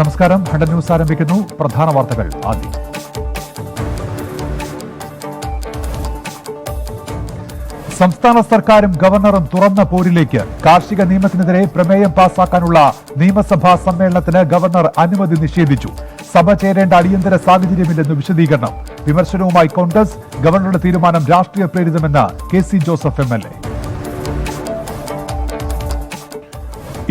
നമസ്കാരം. ഹണ്ട ന്യൂസ് ആരംഭിക്കുന്നു. പ്രധാന വാർത്തകൾ ആദ്യം. സംസ്ഥാന സർക്കാരും ഗവർണറും തുറന്ന പോരിലേക്ക്. കാർഷിക നിയമത്തിനെതിരെ പ്രമേയം പാസാക്കാനുള്ള നിയമസഭാ സമ്മേളനത്തിന് ഗവർണർ അനുമതി നിഷേധിച്ചു. സഭ ചേരേണ്ട അടിയന്തര സാഹചര്യമില്ലെന്ന് വിശദീകരണം. വിമർശനവുമായി കോൺഗ്രസ്. ഗവർണറുടെ തീരുമാനം രാഷ്ട്രീയ പ്രേരിതമെന്ന് കെ സി ജോസഫ് MLA.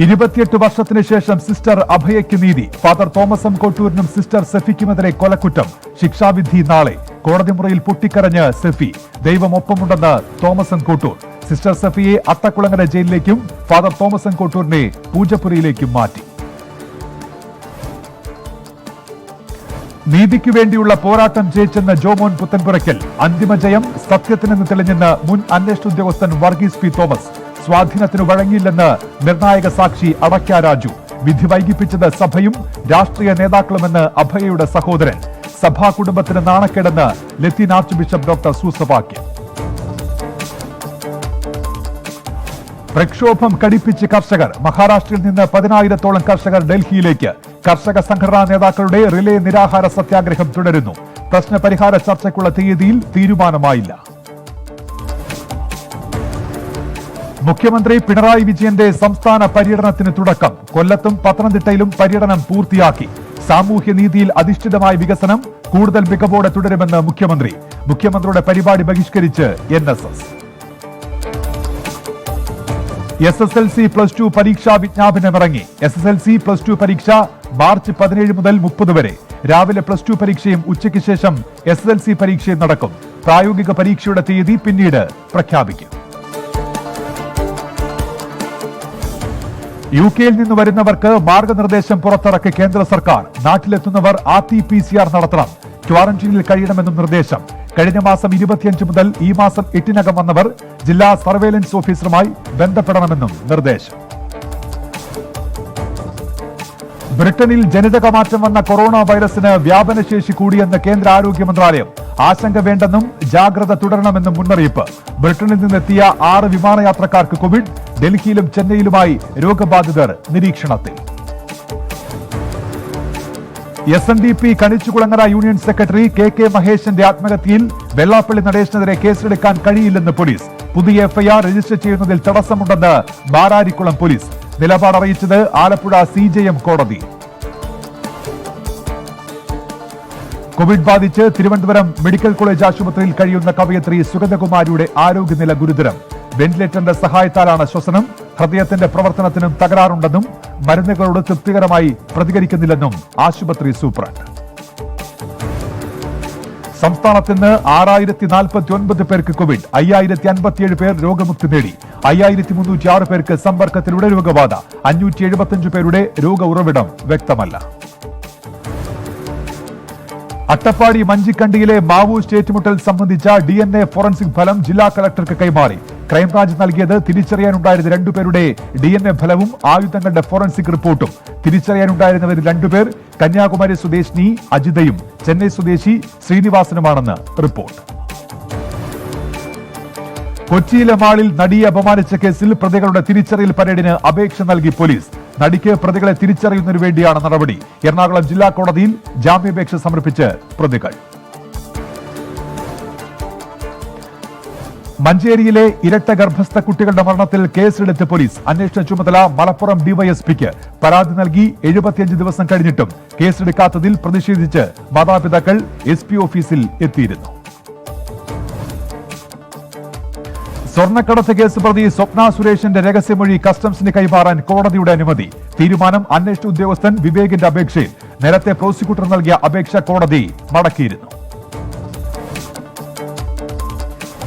28 വർഷത്തിന് ശേഷം സിസ്റ്റർ അഭയയ്ക്ക് നീതി. ഫാദർ തോമസ് എം കോട്ടൂരിനും സിസ്റ്റർ സെഫിക്കുമെതിരെ കൊലക്കുറ്റം. ശിക്ഷാവിധി നാളെ. കോടതി മുറിയിൽ പൊട്ടിക്കരഞ്ഞ് സെഫി. ദൈവം ഒപ്പമുണ്ടെന്ന് തോമസ് എം കോട്ടൂർ. സിസ്റ്റർ സെഫിയെ അട്ടക്കുളങ്ങര ജയിലിലേക്കും ഫാദർ തോമസ് എം കോട്ടൂരിനെ പൂജപ്പുരയിലേക്കും മാറ്റി. നീതിക്കു വേണ്ടിയുള്ള പോരാട്ടം ജയിച്ചെന്ന് ജോമോൻ പുത്തൻപുരയ്ക്കൽ. അന്തിമ ജയം സത്യത്തിനെന്ന് തെളിഞ്ഞെന്ന് മുൻ അന്വേഷണ ഉദ്യോഗസ്ഥൻ വർഗീസ് പി തോമസ്. സ്വാധീനത്തിനു വഴങ്ങിയില്ലെന്ന് നിർണായക സാക്ഷി അടയ്ക്ക രാജു. വിധി വൈകിപ്പിച്ചത് സഭയും രാഷ്ട്രീയ നേതാക്കളുമെന്ന് അഭയയുടെ സഹോദരൻ. സഭാ കുടുംബത്തിന് നാണക്കേടെന്ന് ലത്തീൻ ആർച്ച് ബിഷപ്പ് ഡോക്ടർ സൂസപാക്യം. പ്രക്ഷോഭം കടിപ്പിച്ച് കർഷകർ. മഹാരാഷ്ട്രയിൽ നിന്ന് 10,000-ഓളം കർഷകർ ഡൽഹിയിലേക്ക്. കർഷക സംഘടനാ നേതാക്കളുടെ റിലേ നിരാഹാര സത്യാഗ്രഹം തുടരുന്നു. പ്രശ്നപരിഹാര ചർച്ചയ്ക്കുള്ള തീയതിയിൽ തീരുമാനമായില്ല. മുഖ്യമന്ത്രി പിണറായി വിജയന്റെ സംസ്ഥാന പര്യടനത്തിന് തുടക്കം. കൊല്ലത്തും പത്തനംതിട്ടയിലും പര്യടനം പൂർത്തിയാക്കി. സാമൂഹ്യനീതിയിൽ അധിഷ്ഠിതമായ വികസനം കൂടുതൽ മികവോടെ തുടരുമെന്ന് മുഖ്യമന്ത്രി. മുഖ്യമന്ത്രിയുടെ പരിപാടി ബഹിഷ്കരിച്ച് NSS. SSLC +2 പരീക്ഷാ വിജ്ഞാപനമിറങ്ങി. SSLC +2 പരീക്ഷ മാർച്ച് 17 മുതൽ 30 വരെ. രാവിലെ +2 പരീക്ഷയും ഉച്ചയ്ക്ക് ശേഷം SSLC പരീക്ഷയും നടക്കും. പ്രായോഗിക പരീക്ഷയുടെ തീയതി പിന്നീട് പ്രഖ്യാപിക്കും. UK-യിൽ നിന്ന് വരുന്നവർക്ക് മാർഗനിർദ്ദേശം പുറത്തിറക്കി കേന്ദ്ര സർക്കാർ. നാട്ടിലെത്തുന്നവർ RT-PCR നടത്തണം. ക്വാറന്റീനിൽ കഴിയണമെന്നും നിർദ്ദേശം. കഴിഞ്ഞ മാസം 25 മുതൽ ഈ മാസം 8-നകം വന്നവർ ജില്ലാ സർവേലൻസ് ഓഫീസറുമായി ബന്ധപ്പെടണമെന്നും നിർദ്ദേശം. ബ്രിട്ടനിൽ ജനിതക മാറ്റം വന്ന കൊറോണ വൈറസിന് വ്യാപനശേഷി കൂടിയെന്ന് കേന്ദ്ര ആരോഗ്യ മന്ത്രാലയം. ആശങ്ക വേണ്ടെന്നും ജാഗ്രത തുടരണമെന്നും മുന്നറിയിപ്പ്. ബ്രിട്ടനിൽ നിന്നെത്തിയ 6 വിമാനയാത്രക്കാർക്ക് കോവിഡ്. ഡൽഹിയിലും ചെന്നൈയിലുമായി രോഗബാധിതർ നിരീക്ഷണത്തിൽ. SNDP കണിച്ചുകുളങ്ങര യൂണിയൻ സെക്രട്ടറി KK മഹേഷിന്റെ ആത്മഹത്യയിൽ വെള്ളാപ്പള്ളി നടേശനെതിരെ കേസെടുക്കാൻ കഴിയില്ലെന്ന് പോലീസ്. പുതിയ FIR രജിസ്റ്റർ ചെയ്യുന്നതിൽ തടസ്സമുണ്ടെന്ന് ബാരാരിക്കുളം പോലീസ്. നിലപാട് അറിയിച്ചത് ആലപ്പുഴ CJM കോടതി. കോവിഡ് ബാധിച്ച് തിരുവനന്തപുരം മെഡിക്കൽ കോളേജ് ആശുപത്രിയിൽ കഴിയുന്ന കവയത്രി സുഗതകുമാരിയുടെ ആരോഗ്യനില ഗുരുതരം. വെന്റിലേറ്ററിന്റെ സഹായത്താലാണ് ശ്വസനം. ഹൃദയത്തിന്റെ പ്രവർത്തനത്തിനും തകരാറുണ്ടെന്നും മരുന്നുകളോട് തൃപ്തികരമായി പ്രതികരിക്കുന്നില്ലെന്നും ആശുപത്രി സൂപ്രണ്ട്. സംസ്ഥാനത്ത് ഇന്ന് 6049 പേർക്ക് കോവിഡ്. 5057 പേർ രോഗമുക്തി നേടി. 5306 പേർക്ക് സമ്പർക്കത്തിലൂടെ രോഗബാധ. 575 പേരുടെ രോഗ ഉറവിടം വ്യക്തമല്ല. അട്ടപ്പാടി മഞ്ചിക്കണ്ടിയിലെ മാവോയിസ്റ്റ് ഏറ്റുമുട്ടൽ സംബന്ധിച്ച DNA ഫോറൻസിക് ഫലം ജില്ലാ കളക്ടർക്ക് കൈമാറി. ക്രൈംബ്രാഞ്ച് നൽകിയത് തിരിച്ചറിയാനുണ്ടായിരുന്ന 2 പേരുടെ DNA ഫലവും ആയുധങ്ങളുടെ ഫോറൻസിക് റിപ്പോർട്ടും. തിരിച്ചറിയാനുണ്ടായിരുന്നവരിൽ 2 പേർ കന്യാകുമാരി സ്വദേശിനി അജിതയും ചെന്നൈ സ്വദേശി ശ്രീനിവാസനുമാണെന്ന് റിപ്പോർട്ട്. കൊച്ചിയിലെ മാളിൽ നടിയെ അപമാനിച്ച കേസിൽ പ്രതികളുടെ തിരിച്ചറിയൽ പരേഡിന് അപേക്ഷ നൽകി പോലീസ്. നടിക്ക് പ്രതികളെ തിരിച്ചറിയുന്നതിനു വേണ്ടിയാണ് നടപടി. എറണാകുളം ജില്ലാ കോടതിയിൽ ജാമ്യാപേക്ഷ സമർപ്പിച്ച് പ്രതികൾ. മഞ്ചേരിയിലെ ഇരട്ട ഗർഭസ്ഥ കുട്ടികളുടെ മരണത്തിൽ കേസെടുത്ത് പോലീസ്. അന്വേഷണ ചുമതല മലപ്പുറം DYSPക്ക്. പരാതി നൽകി 75 ദിവസം കഴിഞ്ഞിട്ടും കേസെടുക്കാത്തതിൽ പ്രതിഷേധിച്ച് മാതാപിതാക്കൾ SP ഓഫീസിൽ എത്തിയിരുന്നു. സ്വർണ്ണക്കടത്ത് കേസ് പ്രതി സ്വപ്ന സുരേഷിന്റെ രഹസ്യമൊഴി കസ്റ്റംസിന് കൈമാറാൻ കോടതിയുടെ അനുമതി. തീരുമാനം അന്വേഷണ ഉദ്യോഗസ്ഥൻ വിവേകിന്റെ അപേക്ഷയിൽ. നേരത്തെ പ്രോസിക്യൂട്ടർ നൽകിയ അപേക്ഷ കോടതി മടക്കിയിരുന്നു.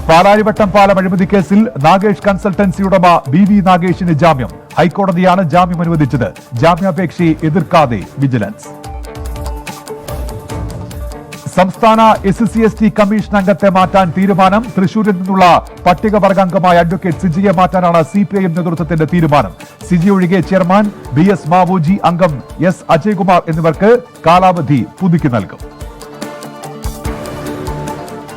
പാലാരിവട്ടം പാലം അഴിമതി കേസിൽ നാഗേഷ് കൺസൾട്ടൻസി ഉടമ BV നാഗേഷിന് ജാമ്യം. ഹൈക്കോടതിയാണ് ജാമ്യം അനുവദിച്ചത്. ജാമ്യാപേക്ഷയെ എതിർക്കാതെ വിജിലൻസ്. സംസ്ഥാന SC/ST കമ്മീഷൻ അംഗത്തെ മാറ്റാൻ തീരുമാനം. തൃശൂരിൽ നിന്നുള്ള പട്ടികവർഗാംഗമായ അഡ്വക്കേറ്റ് സിജിയെ മാറ്റാനാണ് CPIM നേതൃത്വത്തിന്റെ തീരുമാനം. സിജി ഒഴികെ ചെയർമാൻ BS മാവോജി, അംഗം S അജയ്കുമാർ എന്നിവർക്ക് കാലാവധി പുതുക്കി നൽകും.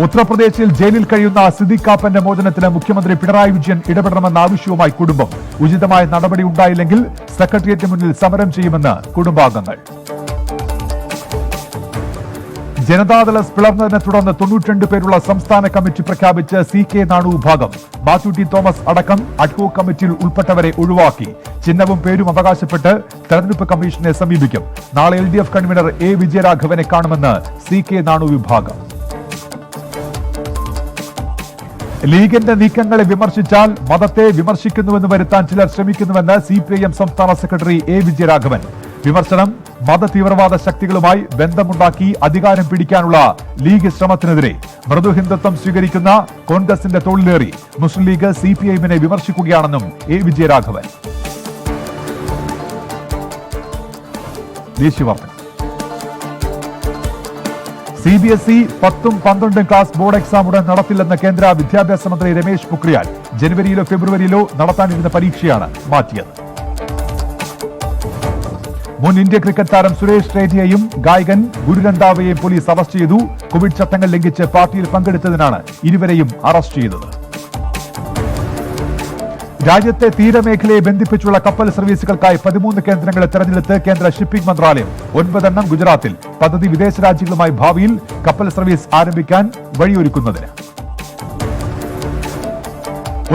ഉത്തർപ്രദേശിൽ ജയിലിൽ കഴിയുന്ന സിദ്ദിഖ് കാപ്പന്റെ മോചനത്തിന് മുഖ്യമന്ത്രി പിണറായി വിജയൻ ഇടപെടണമെന്ന ആവശ്യവുമായി കുടുംബം. ഉചിതമായ നടപടി ഉണ്ടായില്ലെങ്കിൽ സെക്രട്ടേറിയറ്റിന് മുന്നിൽ സമരം ചെയ്യുമെന്ന് കുടുംബാംഗങ്ങൾ. ജനതാദൾ പിളർന്നതിനെ തുടർന്ന് 92 പേരുള്ള സംസ്ഥാന കമ്മിറ്റി പ്രഖ്യാപിച്ച് CK നാണു വിഭാഗം. മാത്യു ടി തോമസ് അടക്കം അഡ്ഹോക് കമ്മിറ്റിയിൽ ഉൾപ്പെട്ടവരെ ഒഴിവാക്കി. ചിഹ്നവും പേരും അവകാശപ്പെട്ട് തെരഞ്ഞെടുപ്പ് കമ്മീഷനെ സമീപിക്കും. നാളെ LDF കൺവീനർ A വിജയരാഘവനെ കാണുമെന്ന് CK നാണു വിഭാഗം. ലീഗിന്റെ നീക്കങ്ങളെ വിമർശിച്ചാൽ മതത്തെ വിമർശിക്കുന്നുവെന്ന് വരുത്താൻ ചിലർ ശ്രമിക്കുന്നുവെന്ന് CPIM സംസ്ഥാന സെക്രട്ടറി A വിജയരാഘവൻ. വിമർശനം മത തീവ്രവാദ ശക്തികളുമായി ബന്ധമുണ്ടാക്കി അധികാരം പിടിക്കാനുള്ള ലീഗ് ശ്രമത്തിനെതിരെ മൃദു ഹിന്ദുത്വം സ്വീകരിക്കുന്ന കോൺഗ്രസിന്റെ തോളിലേറി മുസ്ലിം ലീഗ് CPIMനെ വിമർശിക്കുകയാണെന്നും A വിജയരാഘവൻ. ദേശീയ വാർത്തകൾ. CBSE 10ഉം 12ഉം ക്ലാസ് ബോർഡ് എക്സാം ഉടൻ നടത്തില്ലെന്ന് കേന്ദ്ര വിദ്യാഭ്യാസ മന്ത്രി രമേശ് പൊക്രിയാൽ. ജനുവരിയിലോ ഫെബ്രുവരിയിലോ നടത്താനിരുന്ന പരീക്ഷയാണ് മാറ്റിയത്. മുൻ ഇന്ത്യ ക്രിക്കറ്റ് താരം സുരേഷ് റെയ്നയെയും ഗായകൻ ഗുരു രന്ധാവയെയും പോലീസ് അറസ്റ്റ് ചെയ്തു. കോവിഡ് ചട്ടങ്ങൾ ലംഘിച്ച് പാർട്ടിയിൽ പങ്കെടുത്തതിനാണ് ഇരുവരെയും അറസ്റ്റ് ചെയ്തത്. രാജ്യത്തെ തീരമേഖലയെ ബന്ധിപ്പിച്ചുള്ള കപ്പൽ സർവീസുകൾക്കായി 13 കേന്ദ്രങ്ങളെ തെരഞ്ഞെടുത്ത് കേന്ദ്ര ഷിപ്പിംഗ് മന്ത്രാലയം. 9 എണ്ണം ഗുജറാത്തിൽ. പദ്ധതി വിദേശ രാജ്യങ്ങളുമായി ഭാവിയിൽ കപ്പൽ സർവീസ് ആരംഭിക്കാൻ വഴിയൊരുക്കുന്നതിന്.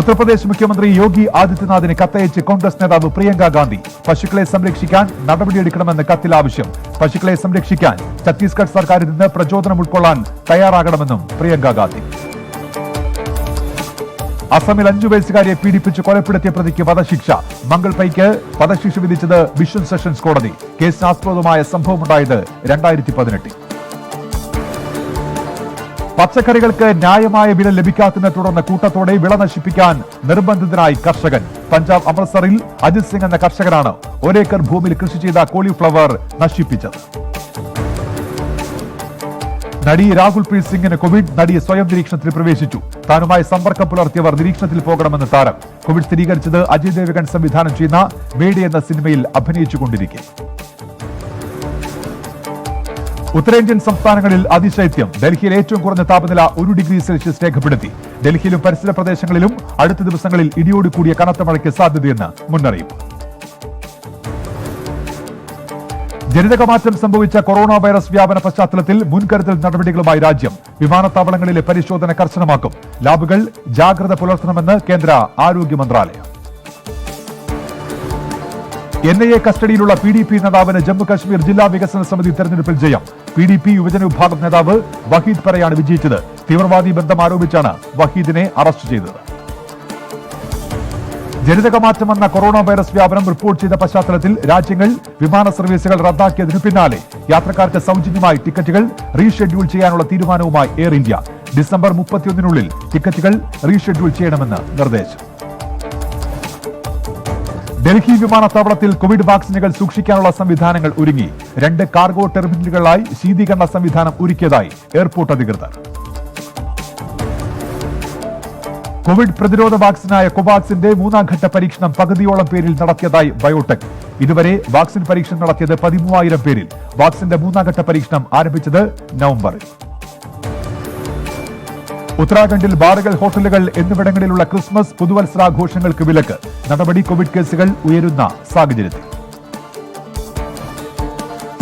ഉത്തർപ്രദേശ് മുഖ്യമന്ത്രി യോഗി ആദിത്യനാഥിന് കത്തയച്ച് കോൺഗ്രസ് നേതാവ് പ്രിയങ്ക ഗാന്ധി. പശുക്കളെ സംരക്ഷിക്കാൻ നടപടിയെടുക്കണമെന്ന് കത്തിൽ ആവശ്യം. പശുക്കളെ സംരക്ഷിക്കാൻ ഛത്തീസ്ഗഡ് സർക്കാരിൽ നിന്ന് പ്രചോദനം ഉൾക്കൊള്ളാൻ തയ്യാറാകണമെന്നും പ്രിയങ്ക ഗാന്ധി. അസമിൽ 5 വയസ്സുകാരിയെ പീഡിപ്പിച്ച് കൊലപ്പെടുത്തിയ പ്രതിക്ക് വധശിക്ഷ. മംഗൾ പൈക്ക് വധശിക്ഷ വിധിച്ചത് വിഷൻ സെഷൻസ് കോടതി. കേസിന് ആസ്പദമായ സംഭവമുണ്ടായത് 2018. പച്ചക്കറികൾക്ക് ന്യായമായ വില ലഭിക്കാത്തതിനെ തുടർന്ന് കൂട്ടത്തോടെ വിള നശിപ്പിക്കാൻ നിർബന്ധിതനായി കർഷകൻ. പഞ്ചാബ് അമൃത്സറിൽ അജിത് സിംഗ് എന്ന കർഷകനാണ് ഒരേക്കർ ഭൂമിയിൽ കൃഷി ചെയ്ത കോളിഫ്ലവർ നശിപ്പിച്ചത്. നടി രാഹുൽ പ്രീത് സിംഗിന് കോവിഡ്. നടി സ്വയം നിരീക്ഷണത്തിൽ പ്രവേശിച്ചു. താനുമായി സമ്പർക്കം പുലർത്തിയവർ നിരീക്ഷണത്തിൽ പോകണമെന്ന് താരം. കോവിഡ് സ്ഥിരീകരിച്ചത് അജയ് ദേവ്ഗൺ സംവിധാനം ചെയ്യുന്ന മേഡി എന്ന സിനിമയിൽ അഭിനയിച്ചുകൊണ്ടിരിക്കെ. ഉത്തരേന്ത്യൻ സംസ്ഥാനങ്ങളിൽ അതിശൈത്യം. ഡൽഹിയിൽ ഏറ്റവും കുറഞ്ഞ താപനില 1 ഡിഗ്രി സെൽഷ്യസ് രേഖപ്പെടുത്തി. ഡൽഹിയിലും പരിസര പ്രദേശങ്ങളിലും അടുത്ത ദിവസങ്ങളിൽ ഇടിയോട് കൂടിയ കനത്ത മഴയ്ക്ക് സാധ്യതയെന്ന് മുന്നറിയിപ്പ്. ജനിതകമാറ്റം സംഭവിച്ച കൊറോണ വൈറസ് വ്യാപന പശ്ചാത്തലത്തിൽ മുൻകരുതൽ നടപടികളുമായി രാജ്യം. വിമാനത്താവളങ്ങളിലെ പരിശോധന കർശനമാക്കും. ലാബുകൾ ജാഗ്രത പുലർത്തണമെന്ന് കേന്ദ്ര ആരോഗ്യ മന്ത്രാലയം. NIA കസ്റ്റഡിയിലുള്ള PDP നേതാവിന് ജമ്മു കശ്മീർ ജില്ലാ വികസന സമിതി തെരഞ്ഞെടുപ്പിൽ ജയം. PDP യുവജന വിഭാഗം നേതാവ് വഹീദ് പരയാണ് വിജയിച്ചത്. തീവ്രവാദി ബന്ധം ആരോപിച്ചാണ് വഹീദിനെ അറസ്റ്റ് ചെയ്തത്. ജനിതകമാറ്റം വന്ന കൊറോണ വൈറസ് വ്യാപനം റിപ്പോർട്ട് ചെയ്ത പശ്ചാത്തലത്തിൽ രാജ്യങ്ങൾ വിമാന സർവീസുകൾ റദ്ദാക്കിയതിനു പിന്നാലെ യാത്രക്കാർക്ക് സൗജന്യമായി ടിക്കറ്റുകൾ റീഷെഡ്യൂൾ ചെയ്യാനുള്ള തീരുമാനവുമായി എയർ ഇന്ത്യ. ഡിസംബർ 31-നുള്ളിൽ ടിക്കറ്റുകൾ റീഷെഡ്യൂൾ ചെയ്യണമെന്ന് നിർദ്ദേശം. ഡൽഹി വിമാനത്താവളത്തിൽ കോവിഡ് വാക്സിനുകൾ സൂക്ഷിക്കാനുള്ള സംവിധാനങ്ങൾ ഒരുങ്ങി. 2 കാർഗോ ടെർമിനലുകളായി ശീതീകരണ സംവിധാനം ഒരുക്കിയതായി എയർപോർട്ട് അധികൃതർ. കോവിഡ് പ്രതിരോധ വാക്സിനായ കോവാക്സിന്റെ 3ാം ഘട്ട പരീക്ഷണം പകുതിയോളം പേരിൽ നടത്തിയതായി ബയോടെക്. ഇതുവരെ വാക്സിൻ പരീക്ഷണം നടത്തിയത് 13,000 പേരിൽ. വാക്സിന്റെ 3ാം ഘട്ട പരീക്ഷണം ആരംഭിച്ചത് നവംബറിൽ. ഉത്തരാഖണ്ഡിൽ ബാറുകൾ, ഹോട്ടലുകൾ എന്നിവിടങ്ങളിലുള്ള ക്രിസ്മസ് പുതുവത്സരാഘോഷങ്ങൾക്ക് വിലക്ക്. നടപടി കോവിഡ് കേസുകൾ ഉയരുന്ന സാഹചര്യത്തിൽ.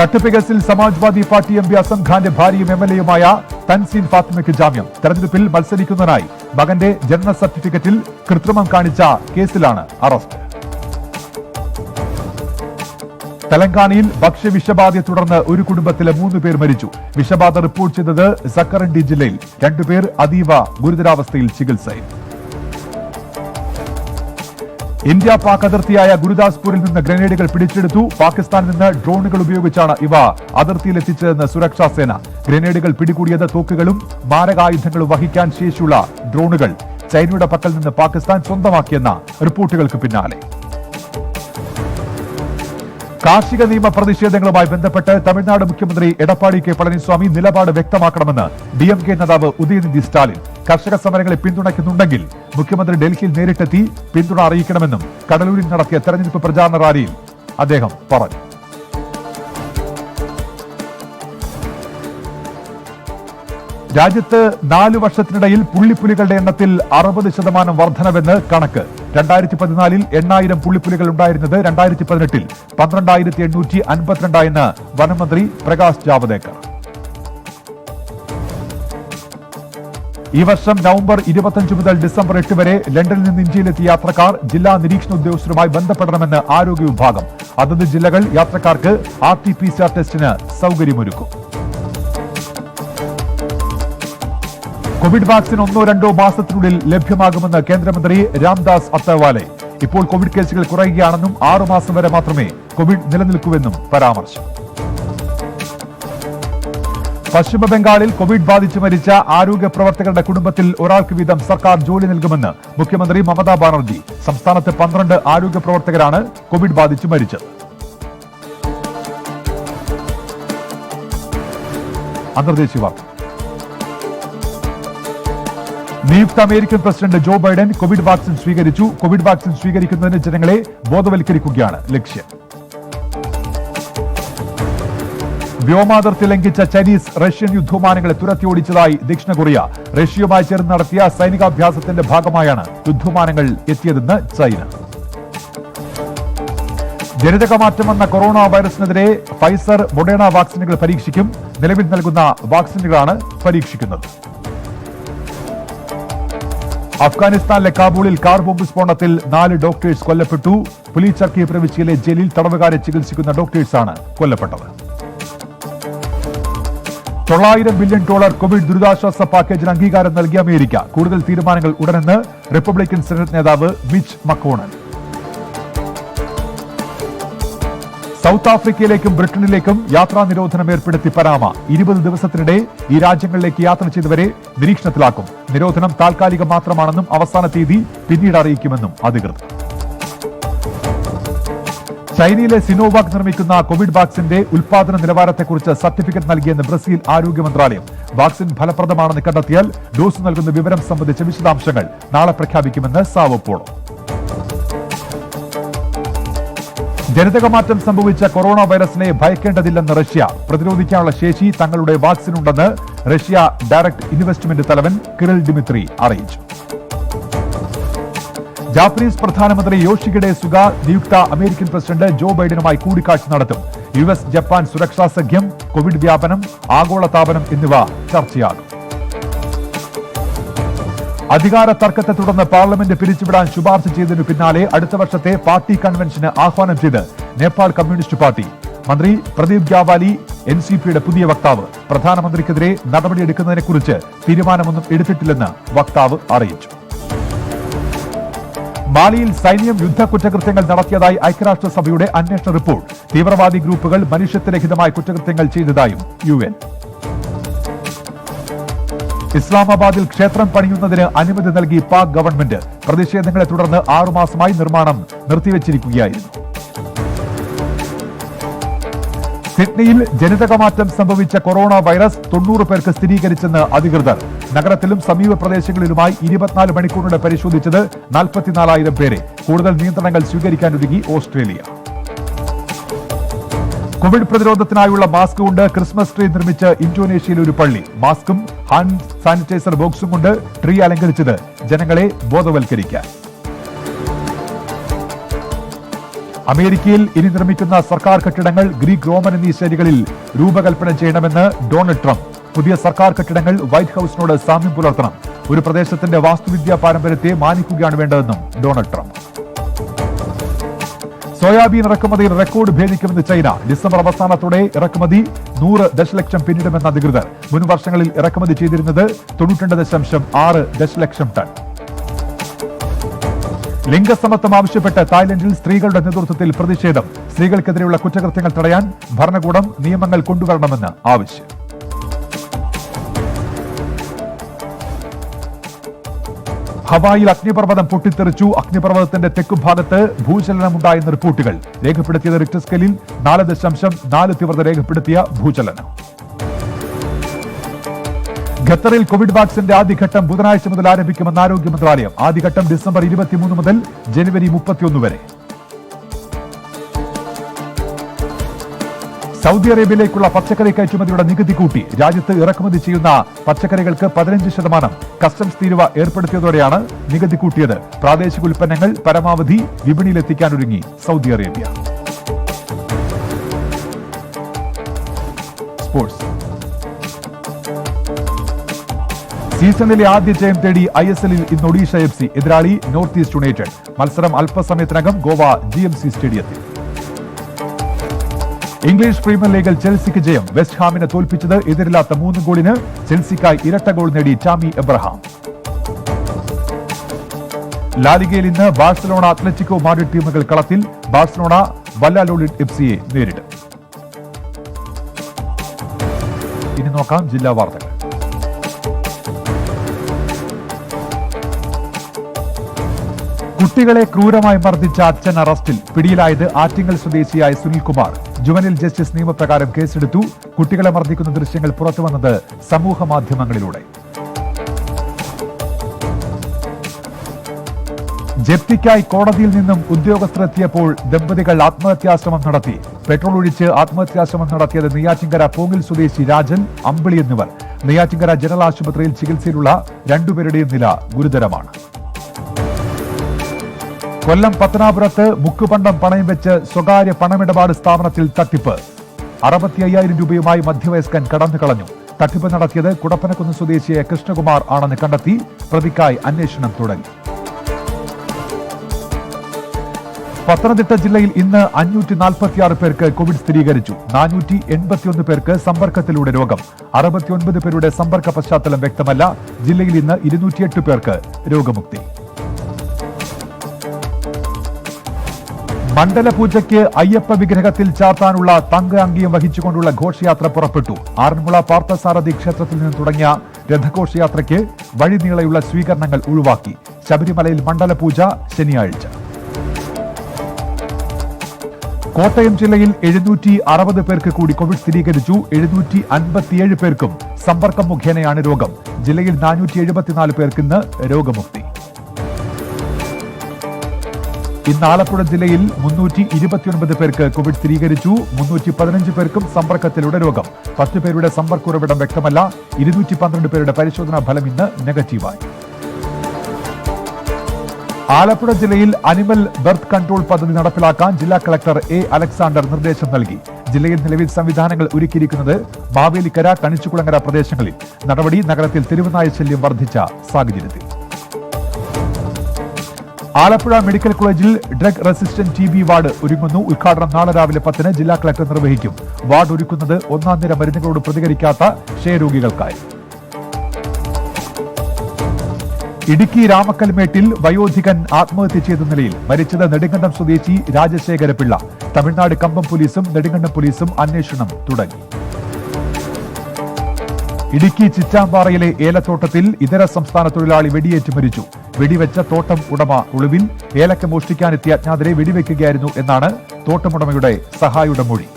തട്ടിപ്പ് കേസിൽ സമാജ്വാദി പാർട്ടി MP അസം ഖാന്റെ ഭാര്യയും MLAയുമായ തൻസീൻ ഫാത്തിമയ്ക്ക് ജാമ്യം. തെരഞ്ഞെടുപ്പിൽ മത്സരിക്കുന്നതിനായി മകന്റെ ജനന സർട്ടിഫിക്കറ്റിൽ കൃത്രിമം കാണിച്ച കേസിലാണ് അറസ്റ്റ്. തെലങ്കാനയിൽ ഭക്ഷ്യവിഷബാധയെ തുടർന്ന് ഒരു കുടുംബത്തിലെ 3 പേർ മരിച്ചു. വിഷബാധ റിപ്പോർട്ട് ചെയ്തത് സക്കറൻഡി ജില്ലയിൽ. 2 പേർ അതീവ ഗുരുതരാവസ്ഥയിൽ ചികിത്സയിൽ. ഇന്ത്യ പാക് അതിർത്തിയായ ഗുരുദാസ്പൂരിൽ നിന്ന് ഗ്രനേഡുകൾ പിടിച്ചെടുത്തു. പാകിസ്ഥാനിൽ നിന്ന് ഡ്രോണുകൾ ഉപയോഗിച്ചാണ് ഇവ അതിർത്തിയിലെത്തിച്ചതെന്ന് സുരക്ഷാ സേന. ഗ്രനേഡുകൾ പിടികൂടിയത് തോക്കുകളും മാരകായുധങ്ങളും വഹിക്കാൻ ശേഷിയുള്ള ഡ്രോണുകൾ ചൈനയുടെ പക്കൽ നിന്ന് പാകിസ്ഥാൻ സ്വന്തമാക്കിയെന്ന റിപ്പോർട്ടുകൾക്ക് പിന്നാലെ. കാർഷിക നിയമ പ്രതിഷേധങ്ങളുമായി ബന്ധപ്പെട്ട് തമിഴ്നാട് മുഖ്യമന്ത്രി എടപ്പാടി കെ പളനിസ്വാമി നിലപാട് വ്യക്തമാക്കണമെന്ന് DMK നേതാവ് ഉദയനിധി സ്റ്റാലിൻ. കർഷക സമരങ്ങളെ പിന്തുണയ്ക്കുന്നുണ്ടെങ്കിൽ മുഖ്യമന്ത്രി ഡൽഹിയിൽ നേരിട്ടെത്തി പിന്തുണ അറിയിക്കണമെന്നും കടലൂരിൽ നടത്തിയ തെരഞ്ഞെടുപ്പ് പ്രചാരണ റാലിയിൽ അദ്ദേഹം പറഞ്ഞു. രാജ്യത്ത് 4 വർഷത്തിനിടയിൽ പുള്ളിപ്പുലികളുടെ എണ്ണത്തിൽ 60% വർധനവെന്ന് കണക്ക്. 2014 8,000 പുള്ളിപ്പുലികൾ ഉണ്ടായിരുന്നത് 2018 12,852 എന്ന് വനമന്ത്രി പ്രകാശ് ജാവദേക്കർ. ഈ വർഷം നവംബർ 25 മുതൽ ഡിസംബർ 8 വരെ ലണ്ടനിൽ നിന്ന് ഇന്ത്യയിലെത്തിയ യാത്രക്കാർ ജില്ലാ നിരീക്ഷണ ഉദ്യോഗസ്ഥരുമായി ബന്ധപ്പെടണമെന്ന് ആരോഗ്യ വിഭാഗം. അതത് ജില്ലകൾ യാത്രക്കാർക്ക് RT-PCR ടെസ്റ്റിന് സൗകര്യമൊരുക്കും. കോവിഡ് വാക്സിൻ 1-2 മാസത്തിനുള്ളിൽ ലഭ്യമാകുമെന്ന് കേന്ദ്രമന്ത്രി രാംദാസ് അത്തവാലെ. ഇപ്പോൾ കോവിഡ് കേസുകൾ കുറയുകയാണെന്നും 6 മാസം വരെ മാത്രമേ കോവിഡ് നിലനിൽക്കൂവെന്നും പരാമർശം. പശ്ചിമ ബംഗാളിൽ കോവിഡ് ബാധിച്ച് മരിച്ച ആരോഗ്യ പ്രവർത്തകരുടെ കുടുംബത്തിൽ ഒരാൾക്ക് വീതം സർക്കാർ ജോലി നൽകുമെന്ന് മുഖ്യമന്ത്രി മമതാ ബാനർജി. സംസ്ഥാനത്ത് 12 ആരോഗ്യ പ്രവർത്തകരാണ് കോവിഡ് ബാധിച്ച് മരിച്ചത്. അന്തർദേശീയ വാർത്ത. നിയുക്ത American president Joe Biden Covid vaccine സ്വീകരിച്ചു. കോവിഡ് വാക്സിൻ സ്വീകരിക്കുന്നതിന് ജനങ്ങളെ ബോധവൽക്കരിക്കുകയാണ് ലക്ഷ്യം. വ്യോമാതിർത്തി ലംഘിച്ച ചൈനീസ് റഷ്യൻ യുദ്ധവിമാനങ്ങളെ തുരത്തിയോടിച്ചതായി ദക്ഷിണ കൊറിയ. റഷ്യയുമായി ചേർന്ന് നടത്തിയ സൈനികാഭ്യാസത്തിന്റെ ഭാഗമായാണ് യുദ്ധവിമാനങ്ങൾ എത്തിയതെന്ന് ചൈന. ജനിതകമാറ്റം വന്ന കൊറോണ വൈറസിനെതിരെ ഫൈസർ മൊഡേണ വാക്സിനുകൾ പരീക്ഷിക്കും. നിലവിൽ നൽകുന്ന വാക്സിനുകളാണ് പരീക്ഷിക്കുന്നത്. അഫ്ഗാനിസ്ഥാനിലെ കാബൂളിൽ കാർ ബോംബ് സ്ഫോടനത്തിൽ 4 ഡോക്ടേഴ്സ് കൊല്ലപ്പെട്ടു. പുലിച്ചർക്കി പ്രവിശ്യയിലെ ജയിലിൽ തടവുകാരെ ചികിത്സിക്കുന്ന ഡോക്ടേഴ്സാണ് കൊല്ലപ്പെട്ടത്. $900 ബില്യൺ കോവിഡ് ദുരിതാശ്വാസ പാക്കേജിന് അംഗീകാരം നൽകിയ അമേരിക്ക. കൂടുതൽ തീരുമാനങ്ങൾ ഉടനെന്ന് റിപ്പബ്ലിക്കൻ സെനറ്റ് നേതാവ് മിച്ച് മക്കോണൽ. സൗത്ത് ആഫ്രിക്കയിലേക്കും ബ്രിട്ടനിലേക്കും യാത്രാ നിരോധനം ഏർപ്പെടുത്തി പനാമ. 20 ദിവസത്തിനിടെ ഈ രാജ്യങ്ങളിലേക്ക് യാത്ര ചെയ്തവരെ നിരീക്ഷണത്തിലാക്കും. നിരോധനം താൽക്കാലികം മാത്രമാണെന്നും അവസാന തീയതി പിന്നീട് അറിയിക്കുമെന്നും അധികൃതർ. ചൈനയിലെ സിനോവാക് നിർമ്മിക്കുന്ന കോവിഡ് വാക്സിന്റെ ഉൽപാദന നിലവാരത്തെക്കുറിച്ച് സർട്ടിഫിക്കറ്റ് നൽകിയെന്ന് ബ്രസീൽ ആരോഗ്യ മന്ത്രാലയം. വാക്സിൻ ഫലപ്രദമാണെന്ന് കണ്ടെത്തിയാൽ ഡോസ് നൽകുന്ന വിവരം സംബന്ധിച്ച വിശദാംശങ്ങൾ നാളെ പ്രഖ്യാപിക്കുമെന്ന് സാവോ പോളോ. ജനിതകമാറ്റം സംഭവിച്ച കൊറോണ വൈറസിനെ ഭയക്കേണ്ടതില്ലെന്ന് റഷ്യ. പ്രതിരോധിക്കാനുള്ള ശേഷി തങ്ങളുടെ വാക്സിനുണ്ടെന്ന് റഷ്യ ഡയറക്ട് ഇൻവെസ്റ്റ്മെന്റ് തലവൻ കിറിൽ ഡിമിത്രി അറിയിച്ചു. ജാപ്പനീസ് പ്രധാനമന്ത്രി യോഷിഹിഡെ സുഗ നിയുക്ത അമേരിക്കൻ പ്രസിഡന്റ് ജോ ബൈഡനുമായി കൂടിക്കാഴ്ച നടത്തും. US ജപ്പാൻ സുരക്ഷാ സഖ്യം, കോവിഡ് വ്യാപനം, ആഗോളതാപനം എന്നിവ ചർച്ചയാകും. അധികാര തർക്കത്തെ തുടർന്ന് പാർലമെന്റ് പിരിച്ചുവിടാൻ ശുപാർശ ചെയ്തതിനു പിന്നാലെ അടുത്ത വർഷത്തെ പാർട്ടി കൺവെൻഷന് ആഹ്വാനം ചെയ്ത് നേപ്പാൾ കമ്മ്യൂണിസ്റ്റ് പാർട്ടി. മന്ത്രി പ്രദീപ് ഗ്യാവാലി NCPയുടെ പുതിയ വക്താവ്. പ്രധാനമന്ത്രിക്കെതിരെ നടപടിയെടുക്കുന്നതിനെക്കുറിച്ച് തീരുമാനമൊന്നും എടുത്തിട്ടില്ലെന്ന് വക്താവ് അറിയിച്ചു. മാലിയിൽ സൈന്യം യുദ്ധക്കുറ്റകൃത്യങ്ങൾ നടത്തിയതായി ഐക്യരാഷ്ട്രസഭയുടെ അന്വേഷണ റിപ്പോർട്ട്. തീവ്രവാദി ഗ്രൂപ്പുകൾ മനുഷ്യത്വരഹിതമായ കുറ്റകൃത്യങ്ങൾ ചെയ്തതായും UN. ഇസ്ലാമാബാദിൽ ക്ഷേത്രം പണിയുന്നതിന് അനുമതി നൽകി പാക് ഗവൺമെന്റ്. പ്രതിഷേധങ്ങളെ തുടർന്ന് 6 മാസമായി നിർമ്മാണം നിർത്തിവച്ചിരിക്കുകയായിരുന്നു. സിഡ്നിയിൽ ജനിതകമാറ്റം സംഭവിച്ച കൊറോണ വൈറസ് 90 പേർക്ക് സ്ഥിരീകരിച്ചെന്ന് അധികൃതർ. നഗരത്തിലും സമീപ പ്രദേശങ്ങളിലുമായി 24 മണിക്കൂറിനിടെ പരിശോധിച്ചത് 44,000 പേരെ. കൂടുതൽ നിയന്ത്രണങ്ങൾ സ്വീകരിക്കാനൊരുങ്ങി ഓസ്ട്രേലിയ. കോവിഡ് പ്രതിരോധത്തിനായുള്ള മാസ്ക് കൊണ്ട് ക്രിസ്മസ് ട്രീ നിർമ്മിച്ച് ഇന്തോനേഷ്യയിലെ ഒരു പള്ളി. മാസ്കും ഹാൻഡ് സാനിറ്റൈസർ ബോക്സും കൊണ്ട് ട്രീ അലങ്കരിച്ചത് ജനങ്ങളെ ബോധവൽക്കരിക്കാൻ. അമേരിക്കയിൽ ഇനി നിർമ്മിക്കുന്ന സർക്കാർ കെട്ടിടങ്ങൾ ഗ്രീക്ക്, റോമൻ എന്നീ ശൈലികളിൽ രൂപകൽപ്പന ചെയ്യണമെന്ന് ഡൊണാൾഡ് ട്രംപ്. പുതിയ സർക്കാർ കെട്ടിടങ്ങൾ വൈറ്റ് ഹൌസിനോട് സാമ്യം പുലർത്തണം. ഒരു പ്രദേശത്തിന്റെ വാസ്തുവിദ്യാ പാരമ്പര്യത്തെ മാനിക്കുകയാണ് വേണ്ടതെന്നും ഡൊണാൾഡ് ട്രംപ്. സോയാബീൻ ഇറക്കുമതിയിൽ റെക്കോർഡ് ഭേദിക്കുമെന്ന് ചൈന. ഡിസംബർ അവസാനത്തോടെ ഇറക്കുമതി 100 ദശലക്ഷം പിന്നിടുമെന്ന് അധികൃതർ. മുൻ വർഷങ്ങളിൽ ഇറക്കുമതി ചെയ്തിരുന്നത് 92.6 ദശലക്ഷം ടൺ. ലിംഗസമത്വം ആവശ്യപ്പെട്ട് തായ്ലൻഡിൽ സ്ത്രീകളുടെ നേതൃത്വത്തിൽ പ്രതിഷേധം. സ്ത്രീകൾക്കെതിരെയുള്ള കുറ്റകൃത്യങ്ങൾ തടയാൻ ഭരണകൂടം നിയമങ്ങൾ കൊണ്ടുവരണമെന്ന് ആവശ്യം. ഹവായിൽ അഗ്നിപർവ്വതം പൊട്ടിത്തെറിച്ചു. അഗ്നിപർവ്വതത്തിന്റെ തെക്കുഭാഗത്ത് ഭൂചലനമുണ്ടായെന്ന് റിപ്പോർട്ടുകൾ. രേഖപ്പെടുത്തിയത് റിക്ടർ സ്കെയിലിൽ 4.4 തീവ്രത രേഖപ്പെടുത്തിയ ഭൂചലനം. ഖത്തറിൽ കോവിഡ് വാക്സിന്റെ ആദ്യഘട്ടം ബുധനാഴ്ച മുതൽ ആരംഭിക്കുമെന്ന് ആരോഗ്യ മന്ത്രാലയം. ആദ്യഘട്ടം ഡിസംബർ 23 മുതൽ ജനുവരി 31 വരെ. സൗദി അറേബ്യയിലേക്കുള്ള പച്ചക്കറി കയറ്റുമതിയുടെ നികുതി കൂട്ടി. രാജ്യത്ത് ഇറക്കുമതി ചെയ്യുന്ന പച്ചക്കറികൾക്ക് 15% കസ്റ്റംസ് തീരുവ ഏർപ്പെടുത്തിയതോടെയാണ് നികുതി കൂട്ടിയത്. പ്രാദേശിക ഉൽപ്പന്നങ്ങൾ പരമാവധി വിപണിയിലെത്തിക്കാനൊരുങ്ങി സൗദി അറേബ്യ. സ്പോർട്സ്. സീസണിലെ ആദ്യ ജയം തേടി ISLൽ ഇന്ന് ഒഡീഷ FC. എതിരാളി നോർത്ത് ഈസ്റ്റ് യുണൈറ്റഡ്. മത്സരം അല്പസമയത്തിനകം ഗോവ GMC സ്റ്റേഡിയത്തിൽ. ഇംഗ്ലീഷ് പ്രീമിയർ ലീഗിൽ ചെൽസിക്ക് ജയം. വെസ്റ്റ് ഹാമിനെ തോൽപ്പിച്ചത് എതിരില്ലാത്ത 3 ഗോളിന്. ചെൽസിക്കായി ഇരട്ട ഗോൾ നേടി ടാമി എബ്രഹാം. ലാലിഗയിൽ ഇന്ന് ബാഴ്സലോണ അത്ലറ്റിക്കോ മാഡ്രിഡ് ടീമുകൾ കളത്തിൽ. ബാഴ്സലോണ വല്ലാലോളിഡ് FCയെ നേരിടും. ഇനി നോക്കാം ജില്ലാ വാർത്തകൾ. കുട്ടികളെ ക്രൂരമായി മർദ്ദിച്ച അച്ഛൻ അറസ്റ്റിൽ. പിടിയിലായത് ആറ്റിങ്ങൽ സ്വദേശിയായ സുനിൽകുമാർ. ജുവനൈൽ ജസ്റ്റിസ് നിയമപ്രകാരം കേസെടുത്തു. കുട്ടികളെ മർദ്ദിക്കുന്ന ദൃശ്യങ്ങൾ പുറത്തുവന്നത് സമൂഹ മാധ്യമങ്ങളിലൂടെ. ജപ്തിക്കായി കോടതിയിൽ നിന്നും ഉദ്യോഗസ്ഥരെത്തിയപ്പോൾ ദമ്പതികൾ ആത്മഹത്യാശ്രമം നടത്തി. പെട്രോൾ ഒഴിച്ച് ആത്മഹത്യാശ്രമം നടത്തിയത് നെയ്യാറ്റിൻകര പോങ്ങിൽ സ്വദേശി രാജൻ, അമ്പിളി എന്നിവർ. നെയ്യാറ്റിൻകര ജനറൽ ആശുപത്രിയിൽ ചികിത്സയിലുള്ള രണ്ടുപേരുടെയും നില ഗുരുതരമാണ്. കൊല്ലം പത്തനാപുരത്ത് മുക്കുപണ്ടം പണയം വെച്ച് സ്വകാര്യ പണമിടപാട് സ്ഥാപനത്തിൽ തട്ടിപ്പ്. 65,000 രൂപയുമായി മധ്യവയസ്കൻ കടന്നുകളഞ്ഞു. തട്ടിപ്പ് നടത്തിയത് കുടപ്പനക്കുന്ന് സ്വദേശിയായ കൃഷ്ണകുമാർ ആണെന്ന് കണ്ടെത്തി. പ്രതിക്കായി അന്വേഷണം തുടങ്ങി. പത്തനംതിട്ട ജില്ലയിൽ ഇന്ന് 546 പേർക്ക് കോവിഡ് സ്ഥിരീകരിച്ചു. 481 പേർക്ക് സമ്പർക്കത്തിലൂടെ രോഗം. 69 പേരുടെ സമ്പർക്ക പശ്ചാത്തലം വ്യക്തമല്ല. ജില്ലയിൽ ഇന്ന് 208 പേർക്ക് രോഗമുക്തി. മണ്ഡലപൂജയ്ക്ക് അയ്യപ്പ വിഗ്രഹത്തിൽ ചാർത്താനുള്ള തങ്ക അങ്കിയം വഹിച്ചുകൊണ്ടുള്ള ഘോഷയാത്ര പുറപ്പെട്ടു. ആറന്മുള പാർത്ഥസാരഥി ക്ഷേത്രത്തിൽ നിന്ന് തുടങ്ങിയ രഥഘോഷയാത്രയ്ക്ക് വഴിനീളെയുള്ള സ്വീകരണങ്ങൾ ഒഴിവാക്കി. ശബരിമലയിൽ മണ്ഡലപൂജ ശനിയാഴ്ച. കോട്ടയം ജില്ലയിൽ 760 പേർക്ക് കൂടി കോവിഡ് സ്ഥിരീകരിച്ചു. 757 പേർക്കും സമ്പർക്കം മുഖേനയാണ് രോഗം. ജില്ലയിൽ 474 പേർക്ക് ഇന്ന് രോഗമുക്തി. ഇന്ന് ആലപ്പുഴ ജില്ലയിൽ 329 പേർക്ക് കോവിഡ് സ്ഥിരീകരിച്ചു. 315 പേർക്കും സമ്പർക്കത്തിലൂടെ രോഗം. 10 പേരുടെ സമ്പർക്ക ഉറവിടം വ്യക്തമല്ല. 212 പേരുടെ പരിശോധനാ ഫലം ഇന്ന് നെഗറ്റീവായി. ആലപ്പുഴ ജില്ലയിൽ അനിമൽ ബർത്ത് കൺട്രോൾ പദ്ധതി നടപ്പിലാക്കാൻ ജില്ലാ കളക്ടർ A. അലക്സാണ്ടർ നിർദ്ദേശം നൽകി. ജില്ലയിൽ നിലവിൽ സംവിധാനങ്ങൾ ഒരുക്കിയിരിക്കുന്നത് മാവേലിക്കര, കണിച്ചുകുളങ്ങര പ്രദേശങ്ങളിൽ. നടപടി നഗരത്തിൽ തെരുവുനായ ശല്യം വർദ്ധിച്ച സാഹചര്യത്തിൽ. ആലപ്പുഴ മെഡിക്കൽ കോളേജിൽ ഡ്രഗ് റെസിസ്റ്റന്റ് TB വാർഡ് ഒരുങ്ങുന്നു. ഉദ്ഘാടനം നാളെ രാവിലെ 10 ജില്ലാ കളക്ടർ നിർവഹിക്കും. വാർഡ് ഒരുക്കുന്നത് 1ാം നിര മരുന്നുകളോട് പ്രതികരിക്കാത്ത ക്ഷയരോഗികൾക്കായി. ഇടുക്കി രാമക്കൽമേട്ടിൽ വയോധികൻ ആത്മഹത്യ ചെയ്ത നിലയിൽ. മരിച്ചത് നെടുങ്കണ്ടം സ്വദേശി രാജശേഖരപിള്ള. തമിഴ്നാട് കമ്പം പോലീസും നെടുങ്കണ്ടം പോലീസും അന്വേഷണം തുടങ്ങി. ഇടുക്കി ചിച്ചാമ്പാറയിലെ ഏലത്തോട്ടത്തിൽ ഇതര സംസ്ഥാന തൊഴിലാളി വെടിയേറ്റ് മരിച്ചു. വെടിവെച്ച തോട്ടം ഉടമ ഒളിവിൽ. ഏലക്ക മോഷ്ടിക്കാനെത്തിയ അജ്ഞാതരെ വെടിവെക്കുകയായിരുന്നു എന്നാണ് തോട്ടമുടമയുടെ സഹായിയുടെ മൊഴി.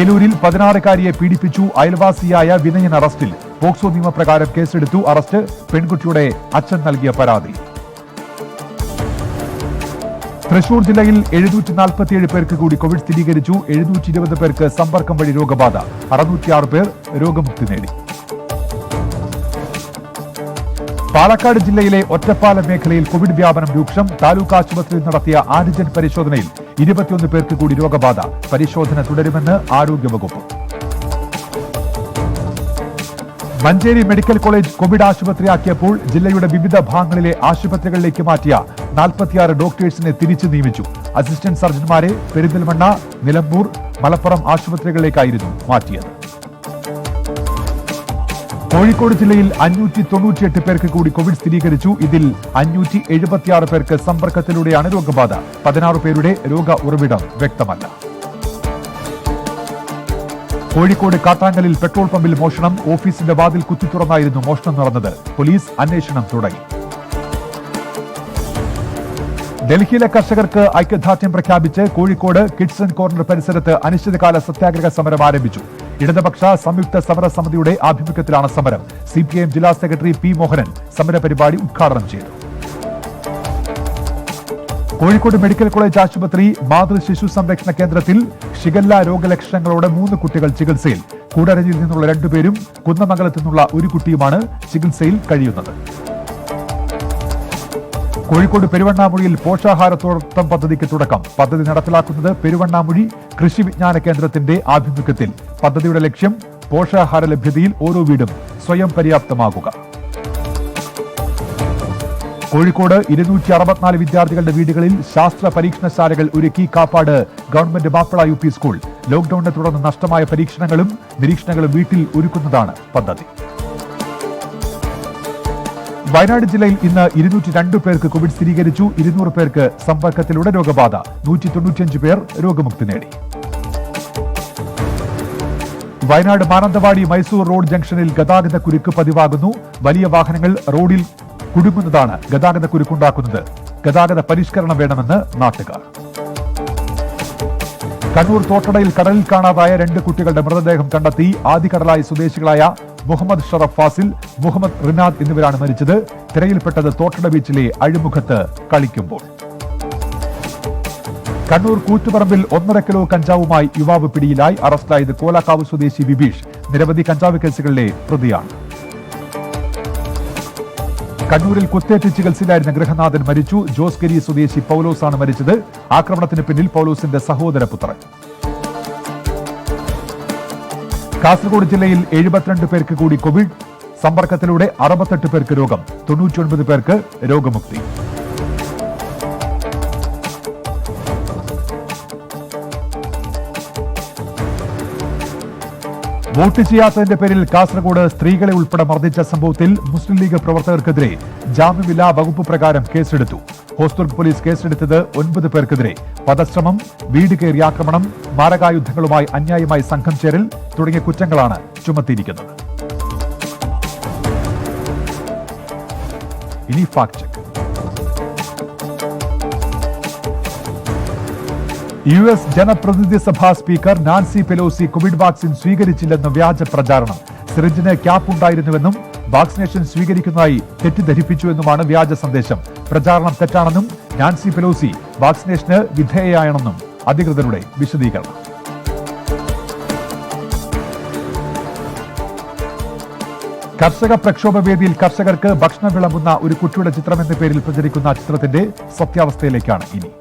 ഏലൂരിൽ 16-കാരിയെ പീഡിപ്പിച്ചു. അയൽവാസിയായ വിനയൻ അറസ്റ്റിൽ. പോക്സോ നിയമപ്രകാരം കേസെടുത്തു. അറസ്റ്റ് പെൺകുട്ടിയുടെ അച്ഛൻ നൽകിയ പരാതി. തൃശൂർ ജില്ലയിൽ 747 പേർക്ക് കൂടി കോവിഡ് സ്ഥിരീകരിച്ചു. 720 പേർക്ക് സമ്പർക്കം വഴി രോഗബാധ. 606 പേർ രോഗമുക്തി നേടി. പാലക്കാട് ജില്ലയിലെ ഒറ്റപ്പാലം മേഖലയിൽ കോവിഡ് വ്യാപനം രൂക്ഷം. താലൂക്ക് ആശുപത്രിയിൽ നടത്തിയ ആന്റിജൻ പരിശോധനയിൽ 21 പേർക്ക് കൂടി രോഗബാധ. പരിശോധന തുടരുമെന്ന് ആരോഗ്യവകുപ്പ്. മഞ്ചേരി മെഡിക്കൽ കോളേജ് കോവിഡ് ആശുപത്രിയാക്കിയപ്പോൾ ജില്ലയുടെ വിവിധ ഭാഗങ്ങളിലെ ആശുപത്രികളിലേക്ക് മാറ്റിയ 46 ഡോക്ടേഴ്സിനെ തിരിച്ചു നിയമിച്ചു. അസിസ്റ്റന്റ് സർജൻമാരെ പെരിന്തൽമണ്ണ, നിലമ്പൂർ, മലപ്പുറം ആശുപത്രികളിലേക്കായിരുന്നു മാറ്റിയത്. കോഴിക്കോട് ജില്ലയിൽ 598 പേർക്ക് കൂടി കോവിഡ് സ്ഥിരീകരിച്ചു. ഇതിൽ 576 പേർക്ക് സമ്പർക്കത്തിലൂടെയാണ് രോഗബാധ. 16 പേരുടെ രോഗ ഉറവിടം വ്യക്തമല്ല. കോഴിക്കോട് കാട്ടാങ്കലിൽ പെട്രോൾ പമ്പിൽ മോഷണം. ഓഫീസിന്റെ വാതിൽ കുത്തിത്തുറന്നായിരുന്നു മോഷണം നടന്നത്. പോലീസ് അന്വേഷണം തുടങ്ങി. ഡൽഹിയിലെ കർഷകർക്ക് ഐക്യദാർഢ്യം പ്രഖ്യാപിച്ച് കോഴിക്കോട് കിഡ്സ് ആൻഡ് കോർണർ പരിസരത്ത് അനിശ്ചിതകാല സത്യാഗ്രഹ സമരം ആരംഭിച്ചു. ഇടതുപക്ഷ സംയുക്ത സമരസമിതിയുടെ ആഭിമുഖ്യത്തിലാണ് സമരം. CPIM ജില്ലാ സെക്രട്ടറി P. മോഹനൻ സമരപരിപാടി ഉദ്ഘാടനം ചെയ്തു. കോഴിക്കോട് മെഡിക്കൽ കോളേജ് ആശുപത്രി മാതൃ ശിശു സംരക്ഷണ കേന്ദ്രത്തിൽ ഷിഗല്ല രോഗലക്ഷണങ്ങളോടെ 3 കുട്ടികൾ ചികിത്സയിൽ. കൂടരഞ്ഞിൽ നിന്നുള്ള 2 പേരും കുന്നമംഗലത്തു നിന്നുള്ള 1 കുട്ടിയുമാണ് ചികിത്സയിൽ കഴിയുന്നത്. കോഴിക്കോട് പെരുവണ്ണാമുഴിയിൽ പോഷാഹാരത്തോട്ടം പദ്ധതിക്ക് തുടക്കം. പദ്ധതി നടപ്പിലാക്കുന്നത് പെരുവണ്ണാമുഴി കൃഷി വിജ്ഞാന കേന്ദ്രത്തിന്റെ ആഭിമുഖ്യത്തിൽ. പദ്ധതിയുടെ ലക്ഷ്യം പോഷാഹാര ലഭ്യതയിൽ ഓരോ വീടും സ്വയം പര്യാപ്തമാകുക. കോഴിക്കോട് 264 വിദ്യാർത്ഥികളുടെ വീടുകളിൽ ശാസ്ത്ര പരീക്ഷണശാലകൾ ഒരുക്കി Kappad government Mappila UP school. ലോക്ഡൌണിനെ തുടർന്ന് നഷ്ടമായ പരീക്ഷണങ്ങളും നിരീക്ഷണങ്ങളും വീട്ടിൽ ഒരുക്കുന്നതാണ് പദ്ധതി. വയനാട് ജില്ലയിൽ ഇന്ന് 202 പേർക്ക് കോവിഡ് സ്ഥിരീകരിച്ചു. 200 പേർക്ക് സമ്പർക്കത്തിലൂടെ രോഗബാധ. 195 പേർ രോഗമുക്തി നേടി. വയനാട് മാനന്തവാടി മൈസൂർ റോഡ് ജംഗ്ഷനിൽ ഗതാഗതക്കുരുക്ക് പതിവാകുന്നു. വലിയ വാഹനങ്ങൾ റോഡിൽ കുടുങ്ങുന്നതാണ് ഗതാഗതക്കുരുക്കുണ്ടാക്കുന്നത്. ഗതാഗത പരിഷ്കരണം വേണമെന്ന് നാട്ടുകാർ. കണ്ണൂർ തോട്ടടയിൽ കടലിൽ കാണാതായ 2 കുട്ടികളുടെ മൃതദേഹം കണ്ടെത്തി. ആദികടലായി സ്വദേശികളായ മുഹമ്മദ് ഷറഫ് ഫാസിൽ, മുഹമ്മദ് റിനാദ് എന്നിവരാണ് മരിച്ചത്. തിരയിൽപ്പെട്ടത് തോട്ടട ബീച്ചിലെ അഴിമുഖത്ത് കളിക്കുമ്പോൾ. കണ്ണൂർ കൂത്തുപറമ്പിൽ 1.5 കിലോ കഞ്ചാവുമായി യുവാവ് പിടിയിലായി. അറസ്റ്റിലായത് കോലാക്കാവ് സ്വദേശി ബിബീഷ്. നിരവധി കഞ്ചാവ് കേസുകളിലെ പ്രതിയാണ്. കണ്ണൂരിൽ കുത്തേറ്റ് ചികിത്സയിലായിരുന്ന ഗൃഹനാഥൻ മരിച്ചു. ജോസ്ഗിരി സ്വദേശി പൗലോസാണ് മരിച്ചത്. ആക്രമണത്തിന് പിന്നിൽ പൗലോസിന്റെ സഹോദരപുത്രൻ. കാസർഗോഡ് ജില്ലയിൽ 72 പേർക്ക് കൂടി കോവിഡ്. സമ്പർക്കത്തിലൂടെ 68 പേർക്ക് രോഗം. 99 പേർക്ക് രോഗമുക്തി. വോട്ട് ചെയ്യാത്തതിന്റെ പേരിൽ കാസർഗോഡ് സ്ത്രീകളെ ഉൾപ്പെടെ മർദ്ദിച്ച സംഭവത്തിൽ മുസ്ലിം ലീഗ് പ്രവർത്തകർക്കെതിരെ ജാമ്യമില്ലാ വകുപ്പ് പ്രകാരം കേസെടുത്തു. ഹോസ്ദുർഗ് പോലീസ് കേസെടുത്തത് 9 പേർക്കെതിരെ. വധശ്രമം, വീട് കയറി ആക്രമണം, മാരകായുധങ്ങളുമായി അന്യായമായി സംഘം ചേരൽ തുടങ്ങിയ കുറ്റങ്ങളാണ് ചുമത്തിയിരിക്കുന്നത്. ഇനി ഫാക്ട് ചെക്ക്. US ജനപ്രതിനിധി സഭാ speaker Nancy Pelosi covid vaccine സ്വീകരിച്ചില്ലെന്ന് വ്യാജ പ്രചാരണം. സിറിഞ്ചിന് ക്യാപ്പ് ഉണ്ടായിരുന്നുവെന്നും വാക്സിനേഷൻ സ്വീകരിക്കുന്നതായി തെറ്റിദ്ധരിപ്പിച്ചുവെന്നുമാണ് വ്യാജ സന്ദേശം. പ്രചാരണം തെറ്റാണെന്നും നാൻസി പെലോസി വാക്സിനേഷന് വിധേയയാണെന്നും അധികൃതരുടെ വിശദീകരണം. കർഷക പ്രക്ഷോഭ വേദിയിൽ കർഷകർക്ക് ഭക്ഷണം വിളമ്പുന്ന ഒരു കുട്ടിയുടെ ചിത്രം എന്ന പേരിൽ പ്രചരിക്കുന്ന ചിത്രത്തിന്റെ സത്യാവസ്ഥയിലേക്കാണ് ഇനി.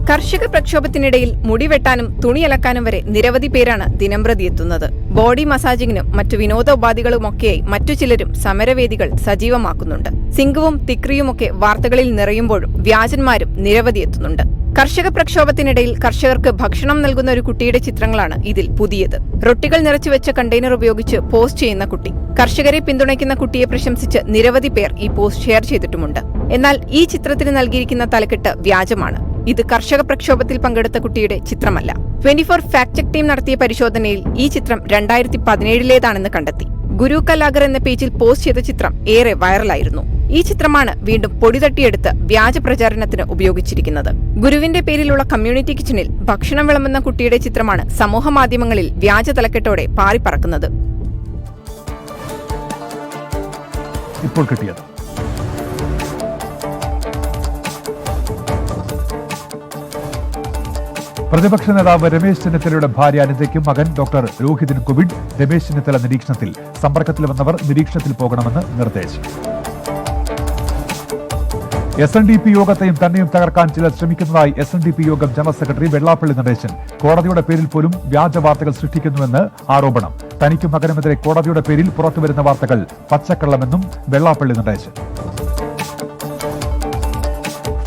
കർഷക പ്രക്ഷോഭത്തിനിടയിൽ മുടിവെട്ടാനും തുണിയലക്കാനും വരെ നിരവധി പേരാണ് ദിനംപ്രതി എത്തുന്നത്. ബോഡി മസാജിങ്ങിനും മറ്റു വിനോദോപാധികളുമൊക്കെയായി മറ്റു ചിലരും സമരവേദികൾ സജീവമാക്കുന്നുണ്ട്. സിംഗുവും തിക്രിയുമൊക്കെ വാർത്തകളിൽ നിറയുമ്പോഴും വ്യാജന്മാരും നിരവധി എത്തുന്നുണ്ട്. കർഷക പ്രക്ഷോഭത്തിനിടയിൽ കർഷകർക്ക് ഭക്ഷണം നൽകുന്ന ഒരു കുട്ടിയുടെ ചിത്രങ്ങളാണ് ഇതിൽ പുതിയത്. റൊട്ടികൾ നിറച്ചുവെച്ച കണ്ടെയ്നർ ഉപയോഗിച്ച് പോസ്റ്റ് ചെയ്യുന്ന കുട്ടി. കർഷകരെ പിന്തുണയ്ക്കുന്ന കുട്ടിയെ പ്രശംസിച്ച് നിരവധി പേർ ഈ പോസ്റ്റ് ഷെയർ ചെയ്തിട്ടുമുണ്ട്. എന്നാൽ ഈ ചിത്രത്തിന് നൽകിയിരിക്കുന്ന തലക്കെട്ട് വ്യാജമാണ്. ഇത് കർഷക പ്രക്ഷോഭത്തിൽ പങ്കെടുത്ത കുട്ടിയുടെ ചിത്രമല്ല. 24 ഫാക്ട് ചെക്ക് ടീം നടത്തിയ പരിശോധനയിൽ ഈ ചിത്രം 2017 കണ്ടെത്തി. ഗുരു കലാഗർ എന്ന പേജിൽ പോസ്റ്റ് ചെയ്ത ചിത്രം ഏറെ വൈറലായിരുന്നു. ഈ ചിത്രമാണ് വീണ്ടും പൊടിതട്ടിയെടുത്ത് വ്യാജ പ്രചാരണത്തിന് ഉപയോഗിച്ചിരിക്കുന്നത്. ഗുരുവിന്റെ പേരിലുള്ള കമ്മ്യൂണിറ്റി കിച്ചണിൽ ഭക്ഷണം വിളമ്പുന്ന കുട്ടിയുടെ ചിത്രമാണ് സമൂഹ മാധ്യമങ്ങളിൽ വ്യാജ തലക്കെട്ടോടെ പാറിപ്പറക്കുന്നത്. ഇപ്പോൾ കിട്ടിയത് പ്രതിപക്ഷ നേതാവ് രമേശ് ചെന്നിത്തലയുടെ ഭാര്യ അനിതയ്ക്കും മകൻ ഡോക്ടർ രോഹിതിനും കോവിഡ്. രമേശ് ചെന്നിത്തല നിരീക്ഷണത്തിൽ. സമ്പർക്കത്തിൽ വന്നവർ നിരീക്ഷണത്തിൽ പോകണമെന്ന് നിർദ്ദേശം. SNDP യോഗത്തെയും തന്നെയും തകർക്കാൻ ചിലർ ശ്രമിക്കുന്നതായി SNDP യോഗം ജനറൽ സെക്രട്ടറി വെള്ളാപ്പള്ളി നടേശൻ. കോടതിയുടെ പേരിൽ പോലും വ്യാജ വാർത്തകൾ സൃഷ്ടിക്കുന്നുവെന്ന് ആരോപണം. തനിക്കും മകനുമെതിരെ കോടതിയുടെ പേരിൽ പുറത്തുവരുന്ന വാർത്തകൾ പച്ചക്കള്ളമെന്നും വെള്ളാപ്പള്ളി നടേശൻ.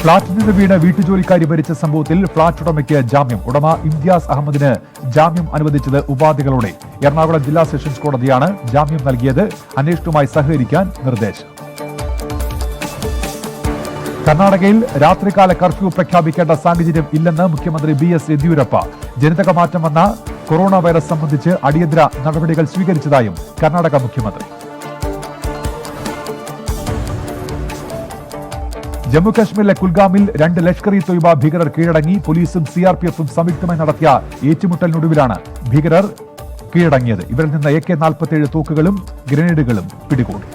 ഫ്ളാറ്റിൽ നിന്ന് വീണ് വീട്ടുജോലിക്കാരി മരിച്ച സംഭവത്തിൽ ഫ്ളാറ്റ് ഉടമയ്ക്ക് ജാമ്യം. ഉടമ ഇംതിയാസ് അഹമ്മദിന് ജാമ്യം അനുവദിച്ചത് ഉപാധികളോടെ. എറണാകുളം ജില്ലാ സെഷൻസ് കോടതിയാണ് ജാമ്യം നൽകിയത്. അന്വേഷണവുമായി സഹകരിക്കാൻ നിർദ്ദേശം. കർണാടകയിൽ രാത്രികാല കർഫ്യൂ പ്രഖ്യാപിക്കേണ്ട സാഹചര്യം ഇല്ലെന്ന് മുഖ്യമന്ത്രി BS യെദ്യൂരപ്പ. ജനിതക മാറ്റം വന്ന കൊറോണ വൈറസ് സംബന്ധിച്ച് അടിയന്തര നടപടികൾ സ്വീകരിച്ചതായും കർണാടക മുഖ്യമന്ത്രി. ജമ്മുകശ്മീരിലെ കുൽഗാമിൽ 2 ലഷ്കർ-ഇ-തൊയ്ബ ഭീകരർ കീഴടങ്ങി. പോലീസും CRPF-ഉം സംയുക്തമായി നടത്തിയ ഏറ്റുമുട്ടലിനൊടുവിലാണ് ഭീകരർ കീഴടങ്ങിയത്. ഇവരിൽ നിന്ന് AK-47 തോക്കുകളും ഗ്രനേഡുകളും പിടികൂടി.